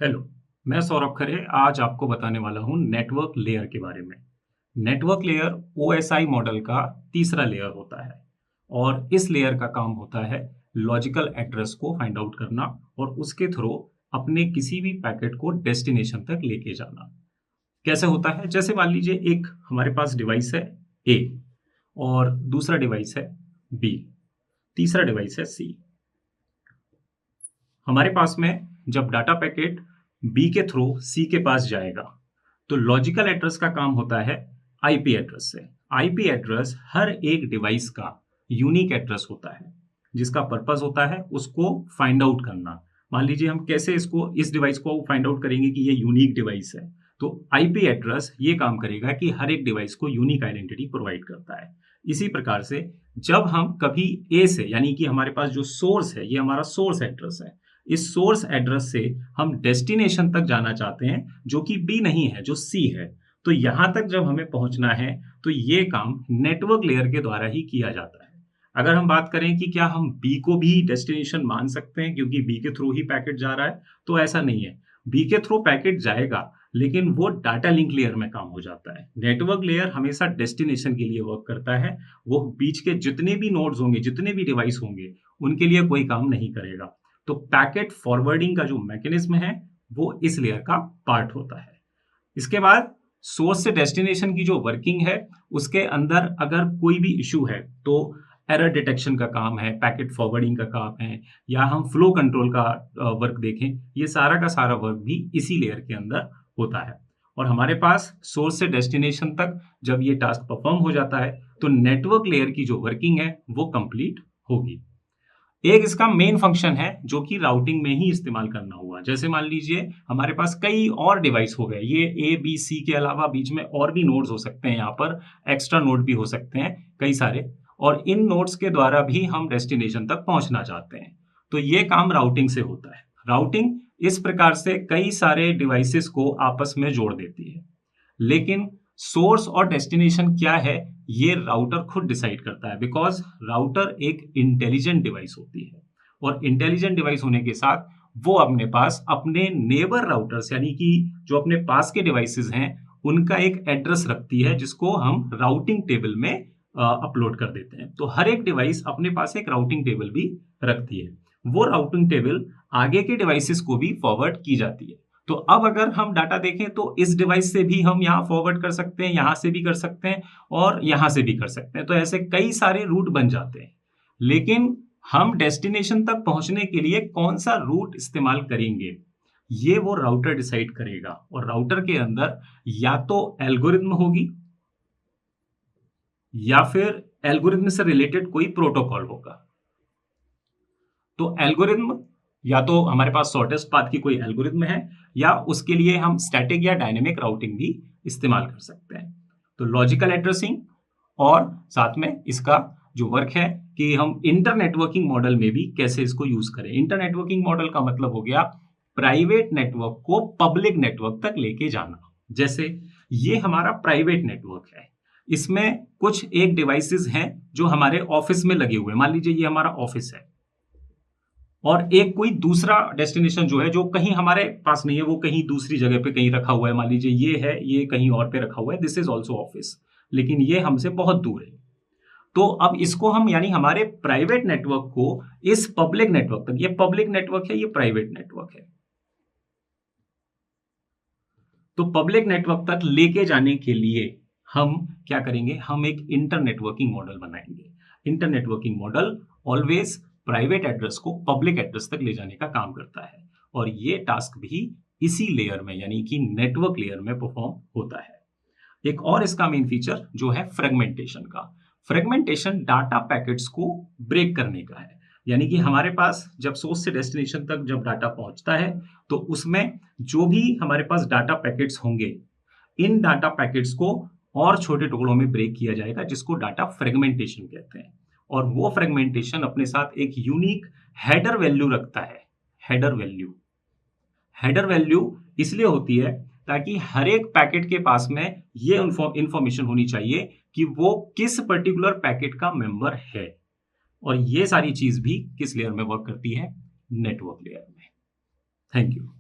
Hello, मैं सौरभ खरे आज आपको बताने वाला हूँ नेटवर्क लेयर के बारे में। नेटवर्क लेयर ओएसआई मॉडल का तीसरा लेयर होता है और इस लेयर का काम होता है लॉजिकल एड्रेस को फाइंड आउट करना और उसके थ्रू अपने किसी भी पैकेट को डेस्टिनेशन तक लेके जाना। कैसे होता है? जैसे मान लीजिए एक हमारे पास डिवाइस है ए और दूसरा डिवाइस है बी, तीसरा डिवाइस है सी। हमारे पास में जब डाटा पैकेट बी के थ्रू सी के पास जाएगा तो लॉजिकल एड्रेस का काम होता है आईपी एड्रेस से। आईपी एड्रेस हर एक डिवाइस का यूनिक एड्रेस होता है जिसका पर्पस होता है उसको फाइंड आउट करना। मान लीजिए हम कैसे इसको इस डिवाइस को फाइंड आउट करेंगे कि ये यूनिक डिवाइस है, तो आईपी एड्रेस ये काम करेगा कि हर एक डिवाइस को यूनिक आइडेंटिटी प्रोवाइड करता है। इसी प्रकार से जब हम कभी ए से यानी कि हमारे पास जो सोर्स है ये हमारा सोर्स एड्रेस है, इस सोर्स एड्रेस से हम डेस्टिनेशन तक जाना चाहते हैं जो कि बी नहीं है, जो सी है। तो यहां तक जब हमें पहुंचना है तो ये काम नेटवर्क लेयर के द्वारा ही किया जाता है। अगर हम बात करें कि क्या हम बी को भी डेस्टिनेशन मान सकते हैं क्योंकि बी के थ्रू ही पैकेट जा रहा है, तो ऐसा नहीं है। बी के थ्रू पैकेट जाएगा लेकिन वो डाटा लिंक लेयर में काम हो जाता है। नेटवर्क लेयर हमेशा डेस्टिनेशन के लिए वर्क करता है। वो बीच के जितने भी नोड्स होंगे, जितने भी डिवाइस होंगे, उनके लिए कोई काम नहीं करेगा। तो पैकेट फॉरवर्डिंग का जो मैकेनिज्म है वो इस लेयर का पार्ट होता है। इसके बाद सोर्स से डेस्टिनेशन की जो वर्किंग है उसके अंदर अगर कोई भी इशू है तो एरर डिटेक्शन का काम है, पैकेट फॉरवर्डिंग का काम है, या हम फ्लो कंट्रोल का वर्क देखें, ये सारा का सारा वर्क भी इसी लेयर के अंदर होता है। और हमारे पास सोर्स से डेस्टिनेशन तक जब ये टास्क परफॉर्म हो जाता है तो नेटवर्क लेयर की जो वर्किंग है वो कंप्लीट होगी। एक इसका मेन फंक्शन है जो कि राउटिंग में ही इस्तेमाल करना हुआ। जैसे मान लीजिए हमारे पास कई और डिवाइस हो गए, ये ए बी सी के अलावा बीच में और भी नोड्स हो सकते हैं, यहाँ पर एक्स्ट्रा नोड भी हो सकते हैं कई सारे, और इन नोड्स के द्वारा भी हम डेस्टिनेशन तक पहुंचना चाहते हैं। तो ये काम राउटिंग से होता है। राउटिंग इस प्रकार से कई सारे डिवाइसेस को आपस में जोड़ देती है, लेकिन सोर्स और डेस्टिनेशन क्या है ये राउटर खुद डिसाइड करता है, बिकॉज राउटर एक इंटेलिजेंट डिवाइस होती है और इंटेलिजेंट डिवाइस होने के साथ वो अपने पास अपने नेबर राउटर्स यानी कि जो अपने पास के डिवाइसेस हैं उनका एक एड्रेस रखती है जिसको हम राउटिंग टेबल में अपलोड कर देते हैं। तो हर एक डिवाइस अपने पास एक राउटिंग टेबल भी रखती है। वो राउटिंग टेबल आगे के डिवाइसेस को भी फॉरवर्ड की जाती है। तो अब अगर हम डाटा देखें तो इस डिवाइस से भी हम यहाँ फॉरवर्ड कर सकते हैं, यहाँ से भी कर सकते हैं और यहाँ से भी कर सकते हैं। तो ऐसे कई सारे रूट बन जाते हैं, लेकिन हम डेस्टिनेशन तक पहुंचने के लिए कौन सा रूट इस्तेमाल करेंगे ये वो राउटर डिसाइड करेगा। और राउटर के अंदर या तो एल्गोरिथम होगी या फिर एल्गोरिथम से रिलेटेड कोई प्रोटोकॉल होगा। तो एल्गोरिथम या तो हमारे पास शॉर्टेस्ट पाथ की कोई एल्गोरिथम है या उसके लिए हम स्टैटिक या डायनेमिक राउटिंग भी इस्तेमाल कर सकते हैं। तो लॉजिकल एड्रेसिंग और साथ में इसका जो वर्क है कि हम इंटर नेटवर्किंग मॉडल में भी कैसे इसको यूज करें। इंटर नेटवर्किंग मॉडल का मतलब हो गया प्राइवेट नेटवर्क को पब्लिक नेटवर्क तक लेके जाना। जैसे ये हमारा प्राइवेट नेटवर्क है, इसमें कुछ एक डिवाइसेस हैं जो हमारे ऑफिस में लगे हुए हैं। मान लीजिए ये हमारा ऑफिस है और एक कोई दूसरा डेस्टिनेशन जो है जो कहीं हमारे पास नहीं है, वो कहीं दूसरी जगह पे कहीं रखा हुआ है। मान लीजिए ये है, ये कहीं और पे रखा हुआ है, दिस इज ऑल्सो ऑफिस, लेकिन ये हमसे बहुत दूर है। तो अब इसको हम यानी हमारे प्राइवेट नेटवर्क को इस पब्लिक नेटवर्क तक, ये पब्लिक नेटवर्क है, ये प्राइवेट नेटवर्क है, तो पब्लिक नेटवर्क तक लेके जाने के लिए हम क्या करेंगे, हम एक इंटर नेटवर्किंग मॉडल बनाएंगे। Inter networking model always private address को पब्लिक एड्रेस तक ले जाने का काम करता है और ये टास्क भी इसी लेयर में यानी कि नेटवर्क लेयर में परफॉर्म होता है। एक और इसका मेन फीचर जो है फ्रेगमेंटेशन का। फ्रेगमेंटेशन डाटा पैकेट्स को ब्रेक करने का है, यानी कि हमारे पास जब सोर्स से डेस्टिनेशन तक जब डाटा पहुंचता है तो उसमें जो भी हमारे पास डाटा पैकेट्स होंगे, इन डाटा पैकेट्स को और छोटे टुकड़ों में ब्रेक किया जाएगा जिसको डाटा फ्रेगमेंटेशन कहते हैं। और वो फ्रेगमेंटेशन अपने साथ एक यूनिक हेडर वैल्यू रखता है। हेडर वैल्यू, हेडर वैल्यू इसलिए होती है ताकि हर एक पैकेट के पास में ये इंफॉर्मेशन होनी चाहिए कि वो किस पर्टिकुलर पैकेट का मेंबर है। और ये सारी चीज भी किस लेयर में वर्क करती है, नेटवर्क लेयर में। Thank you.